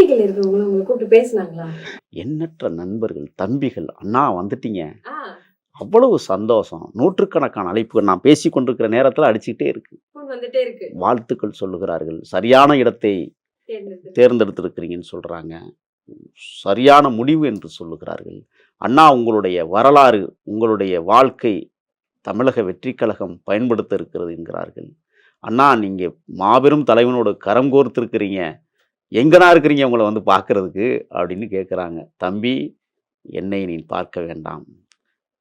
மனைவிகள் இருக்கவங்களும் உங்கள கூப்பிட்டு பேசுனாங்களா? எண்ணற்ற நண்பர்கள், தம்பிகள், "அண்ணா வந்துட்டீங்க." ஆ. அவ்வளவு சந்தோஷம். நூற்றுக்கணக்கான அழைப்புகள் நான் பேசிக் கொண்டிருக்கிற நேரத்தில அடிச்சுக்கிட்டே இருக்கு. ஃபோன் வந்துட்டே இருக்கு. வாழ்த்துக்கள் சொல்லுகிறார்கள். சரியான இடத்தை தேர்ந்தெடுத்து. தேர்ந்தெடுத்திருக்கிறீங்கன்னு சொல்றாங்க. சரியான முடிவு என்று சொல்லுகிறார்கள். அண்ணா உங்களுடைய வரலாறு, உங்களுடைய வாழ்க்கை தமிழக வெற்றிக் கழகம் பயன்படுத்த இருக்கிறது என்கிறார்கள். அண்ணா நீங்க மாபெரும் தலைவனோட கரம் கோர்த்திருக்கிறீங்க. எங்கண்ணா இருக்கிறீங்க உங்கள வந்து பார்க்கறதுக்கு அப்படின்னு கேட்குறாங்க. தம்பி என்னை நீ பார்க்க வேண்டாம்.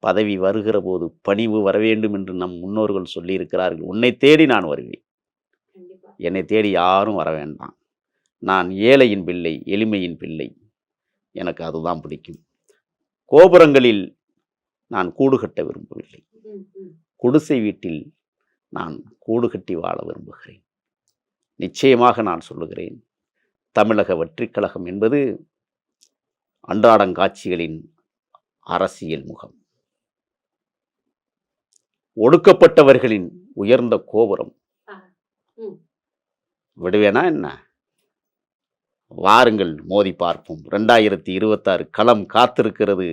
பதவி வருகிற போது பணிவு வரவேண்டும் என்று நம் முன்னோர்கள் சொல்லியிருக்கிறார்கள். உன்னை தேடி நான் வருவேன். கண்டிப்பா. என்னை தேடி யாரும் வர வேண்டாம். நான் ஏழையின் பிள்ளை, எளிமையின் பிள்ளை. எனக்கு அதுதான் பிடிக்கும். கோபுரங்களில் நான் கூடு கட்ட விரும்பவில்லை. ம், ம். குடிசை வீட்டில் நான் கூடு கட்டி வாழ விரும்புகிறேன். நிச்சயமாக நான் சொல்லுகிறேன். தமிழக வெற்றிக் கழகம் என்பது அன்றாடங்காட்சிகளின் அரசியல் முகம். ஒடுக்கப்பட்டவர்களின் உயர்ந்த கோபுரம். ஆ. ம். விடுவேனா என்ன? வாருங்கள் மோதி பார்ப்போம். 2026 களம் காத்திருக்கிறது.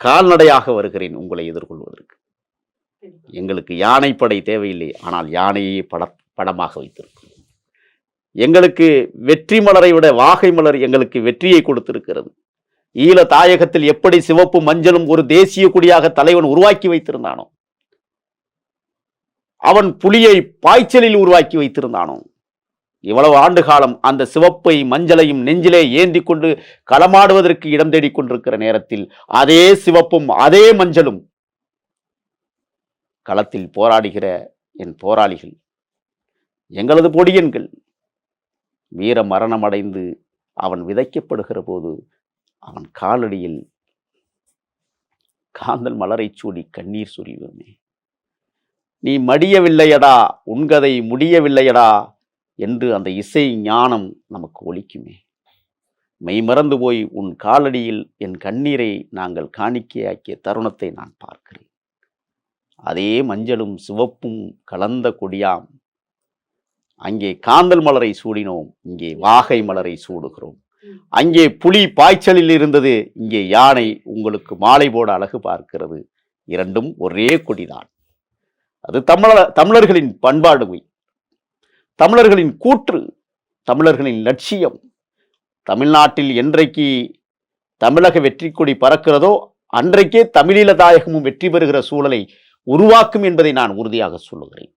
கால்நடையாக வருகிறேன் உங்களை எதிர்கொள்வதற்கு. கண்டிப்பா. எங்களுக்கு யானைப்படை தேவையில்லை. ஆனால் யானையே படமாக வைத்திருக்கிறோம். எங்களுக்கு வெற்றி மலரை விட வாகை மலர் எங்களுக்கு வெற்றியை கொடுத்திருக்கிறது. ஈழ தாயகத்தில் எப்படி சிவப்பு மஞ்சளும் ஒரு தேசிய கொடியாக தலைவன் உருவாக்கி வைத்திருந்தானோ, அவன் புலியை பாய்ச்சலில் உருவாக்கி வைத்திருந்தானோ, இவ்வளவு ஆண்டு காலம் அந்த சிவப்பை மஞ்சளையும் நெஞ்சிலே ஏந்தி கொண்டு களமாடுவதற்கு இடம் தேடிக் கொண்டிருக்கிற நேரத்தில் அதே சிவப்பும் அதே மஞ்சளும் களத்தில் போராடுகிற என் போராளிகள், எங்களது பொடியன்கள் வீர மரணம் அடைந்து அவன் விதைக்கப்படுகிற போது அவன் காலடியில் காந்தல் மலரை சூடி கண்ணீர் சொரிவோமே. நீ மடியவில்லையடா, உன்கதை முடியவில்லையடா என்று அந்த இசை ஞானம் நமக்கு ஒலிக்குமே. மெய்மறந்து போய் உன் காலடியில் என் கண்ணீரை நாங்கள் காணிக்கையாக்கிய தருணத்தை நான் பார்க்கிறேன். அதே மஞ்சளும் சிவப்பும் கலந்த கொடியாம். அங்கே காந்தல் மலரை சூடினோம், இங்கே வாகை மலரை சூடுகிறோம். அங்கே புலி பாய்ச்சலில் இருந்தது, இங்கே யானை உங்களுக்கு மாலை போட அழகு பார்க்கிறது. இரண்டும் ஒரே கொடிதான். அது தமிழர்களின் பண்பாடுமை, தமிழர்களின் கூற்று, தமிழர்களின் லட்சியம். தமிழ்நாட்டில் என்றைக்கு தமிழக வெற்றி கொடி பறக்கிறதோ அன்றைக்கே தமிழீழ தாயகமும் வெற்றி பெறுகிற சூழலை உருவாக்கும் என்பதை நான் உறுதியாக சொல்லுகிறேன்.